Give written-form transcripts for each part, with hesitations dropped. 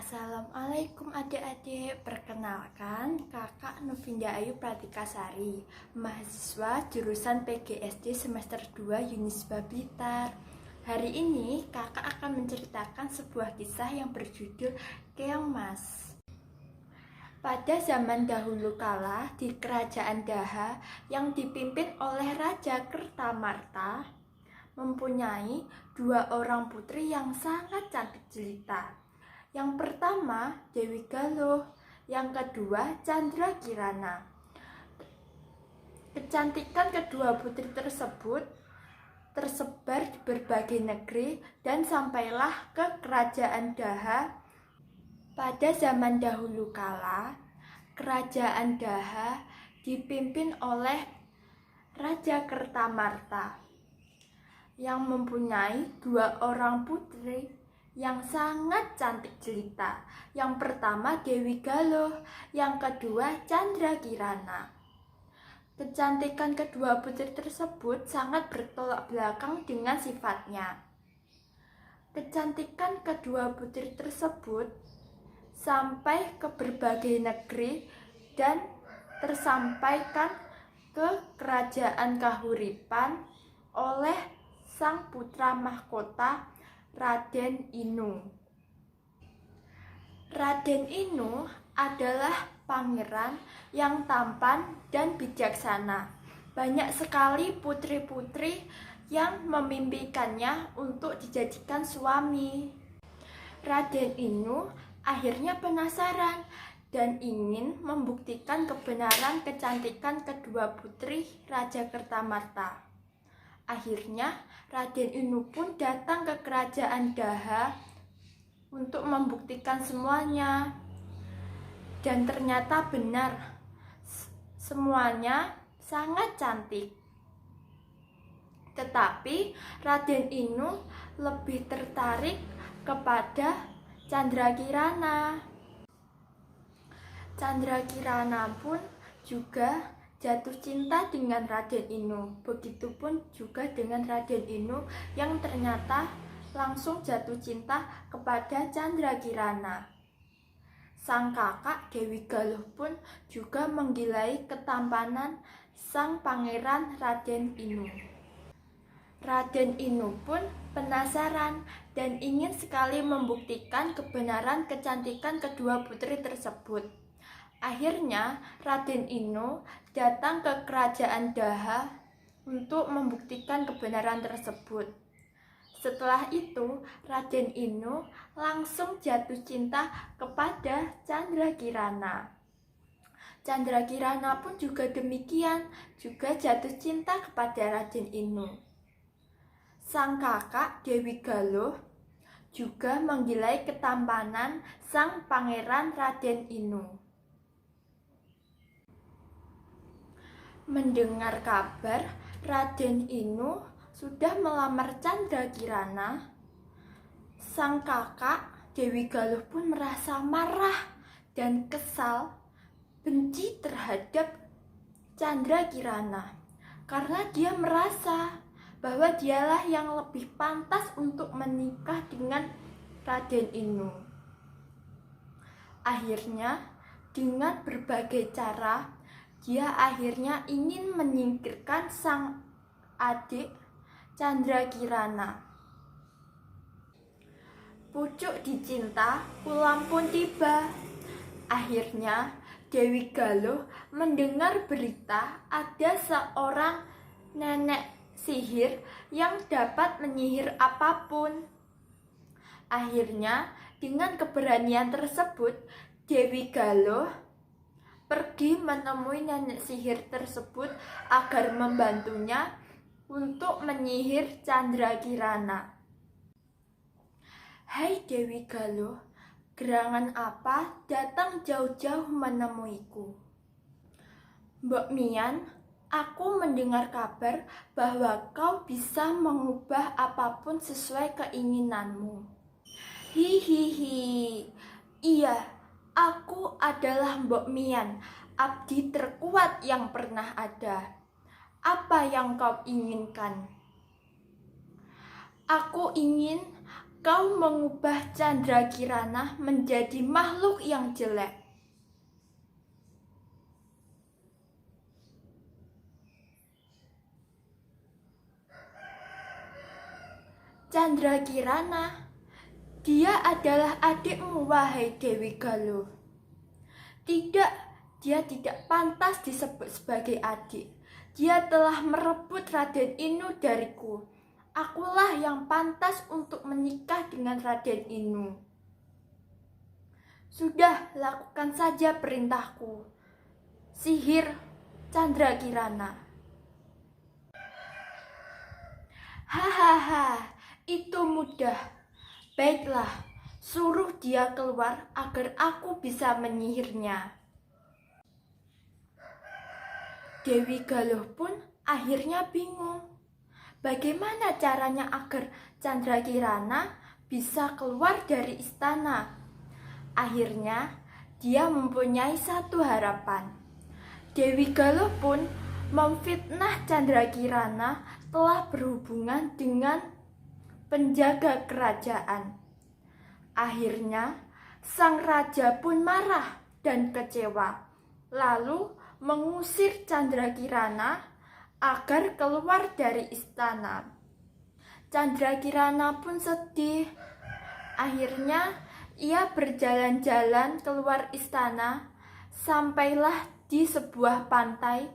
Assalamualaikum adik-adik, perkenalkan kakak Novinda Ayu Pratikasari, mahasiswa jurusan PGSD semester 2 Unisba Blitar. Hari ini kakak akan menceritakan sebuah kisah yang berjudul Keong Mas. Pada zaman dahulu kala di kerajaan Daha yang dipimpin oleh Raja Kertamarta, mempunyai dua orang putri yang sangat cantik jelita. Yang pertama Dewi Galuh, yang kedua Chandra Kirana. Kecantikan kedua putri tersebut tersebar di berbagai negeri dan sampailah ke kerajaan Daha. Pada zaman dahulu kala, kerajaan Daha dipimpin oleh Raja Kertamarta yang mempunyai dua orang putri yang sangat cantik jelita. Yang pertama Dewi Galuh, yang kedua Chandra Kirana. Kecantikan kedua putri tersebut sangat bertolak belakang dengan sifatnya. Kecantikan kedua putri tersebut sampai ke berbagai negeri dan tersampaikan ke kerajaan Kahuripan oleh sang putra mahkota Raden Inu. Raden Inu adalah pangeran yang tampan dan bijaksana. Banyak sekali putri-putri yang memimpikannya untuk dijadikan suami. Raden Inu akhirnya penasaran dan ingin membuktikan kebenaran kecantikan kedua putri Raja Kertamarta. Akhirnya Raden Inu pun datang ke kerajaan Daha untuk membuktikan semuanya. Dan ternyata benar, semuanya sangat cantik. Tetapi Raden Inu lebih tertarik kepada Chandra Kirana. Chandra Kirana pun juga jatuh cinta dengan Raden Inu. Begitupun juga dengan Raden Inu yang ternyata langsung jatuh cinta kepada Chandra Kirana. Sang kakak Dewi Galuh pun juga menggilai ketampanan sang pangeran Raden Inu. Raden Inu pun penasaran dan ingin sekali membuktikan kebenaran kecantikan kedua putri tersebut. Akhirnya Raden Inu datang ke kerajaan Daha untuk membuktikan kebenaran tersebut. Setelah itu Raden Inu langsung jatuh cinta kepada Chandra Kirana. Chandra Kirana pun juga demikian, juga jatuh cinta kepada Raden Inu. Sang kakak Dewi Galuh juga menggilai ketampanan sang pangeran Raden Inu. Mendengar kabar Raden Inu sudah melamar Chandra Kirana, sang kakak Dewi Galuh pun merasa marah dan kesal, benci terhadap Chandra Kirana karena dia merasa bahwa dialah yang lebih pantas untuk menikah dengan Raden Inu. Akhirnya dengan berbagai cara dia akhirnya ingin menyingkirkan sang adik Chandra Kirana. Pucuk dicinta, ulam pun tiba. Akhirnya Dewi Galuh mendengar berita ada seorang nenek sihir yang dapat menyihir apapun. Akhirnya dengan keberanian tersebut Dewi Galuh pergi menemui nenek sihir tersebut agar membantunya untuk menyihir Chandra Kirana. Hai Dewi Galuh, gerangan apa datang jauh-jauh menemuiku? Mbok Mian, aku mendengar kabar bahwa kau bisa mengubah apapun sesuai keinginanmu. Hihihi, iya. Aku adalah Mbok Mian, abdi terkuat yang pernah ada. Apa yang kau inginkan? Aku ingin kau mengubah Candrakirana menjadi makhluk yang jelek. Candrakirana, dia adalah adikmu, wahai Dewi Galuh. Tidak, dia tidak pantas disebut sebagai adik. Dia telah merebut Raden Inu dariku. Akulah yang pantas untuk menikah dengan Raden Inu. Sudah, lakukan saja perintahku. Sihir Candrakirana. Hahaha, itu mudah. Baiklah, suruh dia keluar agar aku bisa menyihirnya. Dewi Galuh pun akhirnya bingung. Bagaimana caranya agar Candrakirana bisa keluar dari istana? Akhirnya, dia mempunyai satu harapan. Dewi Galuh pun memfitnah Candrakirana telah berhubungan dengan penjaga kerajaan. Akhirnya, sang raja pun marah dan kecewa, lalu mengusir Candrakirana agar keluar dari istana. Candrakirana pun sedih. Akhirnya, ia berjalan-jalan keluar istana, sampailah di sebuah pantai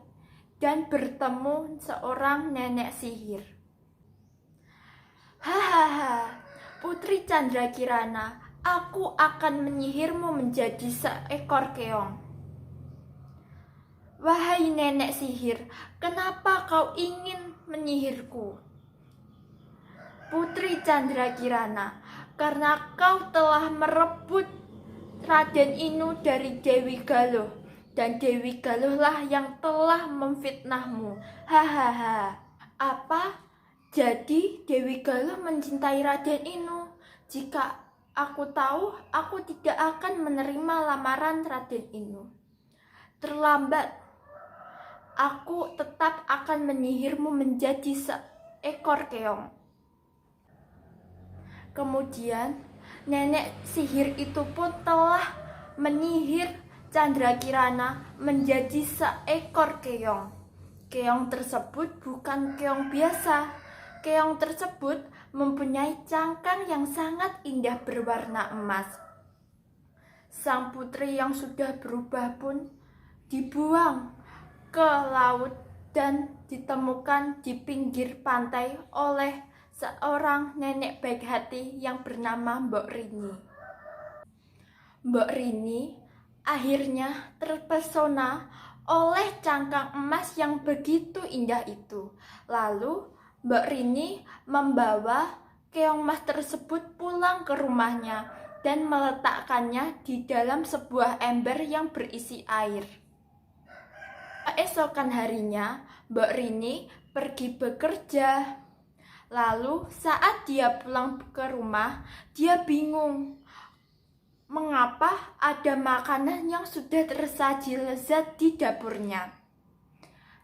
dan bertemu seorang nenek sihir. Hahaha, Putri Candrakirana, aku akan menyihirmu menjadi seekor keong. Wahai nenek sihir, kenapa kau ingin menyihirku? Putri Candrakirana, karena kau telah merebut Raden Inu dari Dewi Galuh, dan Dewi Galuhlah yang telah memfitnahmu. Hahaha. Apa? Jadi Dewi Galuh mencintai Raden Inu? Jika aku tahu, aku tidak akan menerima lamaran Raden Inu. Terlambat. Aku tetap akan menyihirmu menjadi seekor keong. Kemudian, nenek sihir itu pun telah menyihir Candrakirana menjadi seekor keong. Keong tersebut bukan keong biasa. Keong tersebut mempunyai cangkang yang sangat indah berwarna emas. Sang putri yang sudah berubah pun dibuang ke laut dan ditemukan di pinggir pantai oleh seorang nenek baik hati yang bernama Mbok Rini. Mbok Rini akhirnya terpesona oleh cangkang emas yang begitu indah itu. Lalu Mbok Rini membawa keong emas tersebut pulang ke rumahnya dan meletakkannya di dalam sebuah ember yang berisi air. Keesokan harinya, Mbok Rini pergi bekerja. Lalu saat dia pulang ke rumah, dia bingung. Mengapa ada makanan yang sudah tersaji lezat di dapurnya?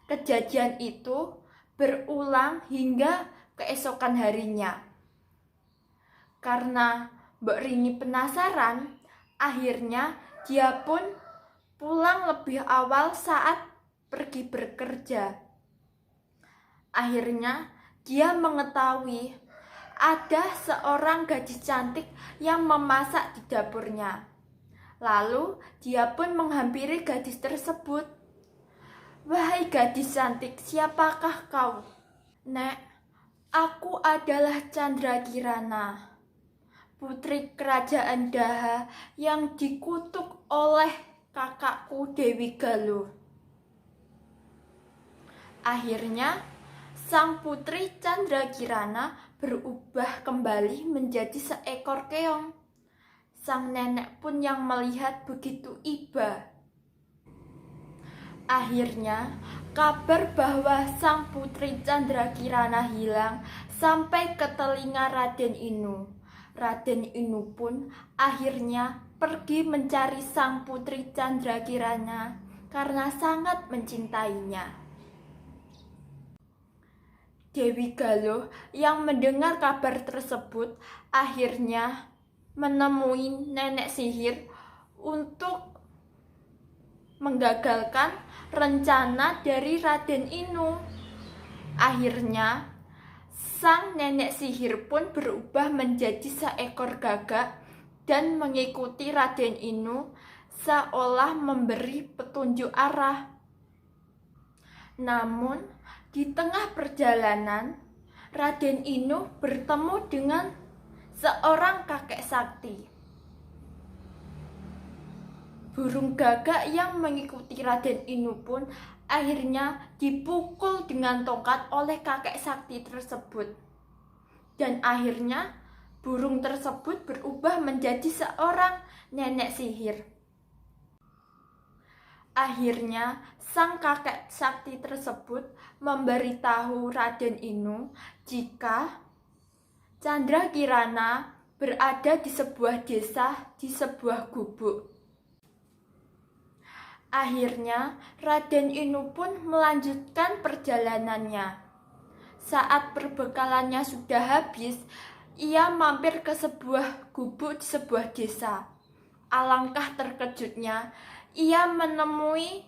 Kejadian itu berulang hingga keesokan harinya. Karena Mbok Rini penasaran, akhirnya dia pun pulang lebih awal saat pergi bekerja. Akhirnya dia mengetahui ada seorang gadis cantik yang memasak di dapurnya. Lalu dia pun menghampiri gadis tersebut. Wahai gadis cantik, siapakah kau? Nek, aku adalah Candrakirana, putri kerajaan Daha yang dikutuk oleh kakakku Dewi Galuh. Akhirnya, sang putri Candrakirana berubah kembali menjadi seekor keong. Sang nenek pun yang melihat begitu iba. Akhirnya, kabar bahwa sang putri Candrakirana hilang sampai ke telinga Raden Inu. Raden Inu pun akhirnya pergi mencari sang putri Candrakirana karena sangat mencintainya. Dewi Galuh yang mendengar kabar tersebut akhirnya menemui nenek sihir untuk menggagalkan rencana dari Raden Inu. Akhirnya, sang nenek sihir pun berubah menjadi seekor gagak dan mengikuti Raden Inu seolah memberi petunjuk arah. Namun, di tengah perjalanan, Raden Inu bertemu dengan seorang kakek sakti. Burung gagak yang mengikuti Raden Inu pun akhirnya dipukul dengan tongkat oleh kakek sakti tersebut. Dan akhirnya burung tersebut berubah menjadi seorang nenek sihir. Akhirnya sang kakek sakti tersebut memberitahu Raden Inu jika Candrakirana berada di sebuah desa di sebuah gubuk. Akhirnya, Raden Inu pun melanjutkan perjalanannya. Saat perbekalannya sudah habis, ia mampir ke sebuah gubuk di sebuah desa. Alangkah terkejutnya, ia menemui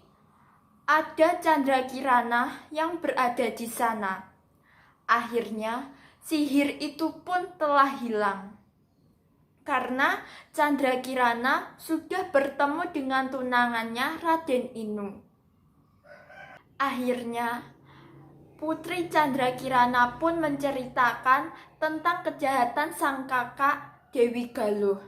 ada Candrakirana yang berada di sana. Akhirnya, sihir itu pun telah hilang. Karena Candrakirana sudah bertemu dengan tunangannya Raden Inu. Akhirnya, Putri Candrakirana pun menceritakan tentang kejahatan sang kakak Dewi Galuh.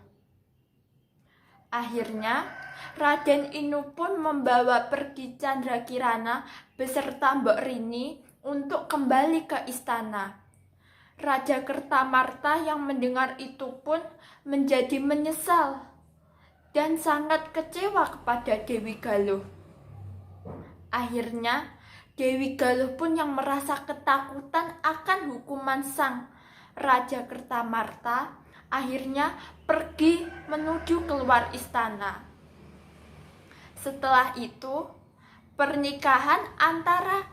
Akhirnya, Raden Inu pun membawa pergi Candrakirana beserta Mbok Rini untuk kembali ke istana. Raja Kertamarta yang mendengar itu pun menjadi menyesal dan sangat kecewa kepada Dewi Galuh. Akhirnya, Dewi Galuh pun yang merasa ketakutan akan hukuman sang Raja Kertamarta, akhirnya pergi menuju keluar istana. Setelah itu, pernikahan antara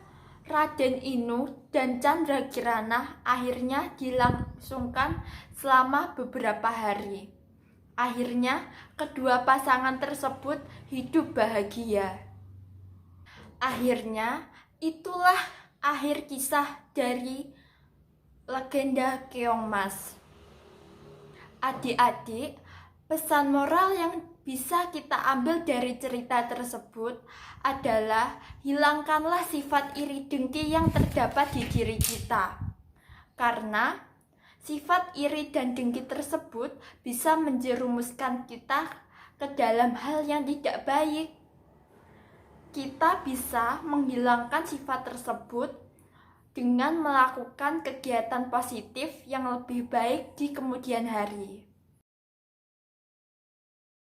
Raden Inu dan Candrakirana akhirnya dilangsungkan selama beberapa hari. Akhirnya, kedua pasangan tersebut hidup bahagia. Akhirnya, itulah akhir kisah dari legenda Keongmas. Adik-adik, pesan moral yang bisa kita ambil dari cerita tersebut adalah hilangkanlah sifat iri dengki yang terdapat di diri kita. Karena sifat iri dan dengki tersebut bisa menjerumuskan kita ke dalam hal yang tidak baik. Kita bisa menghilangkan sifat tersebut dengan melakukan kegiatan positif yang lebih baik di kemudian hari.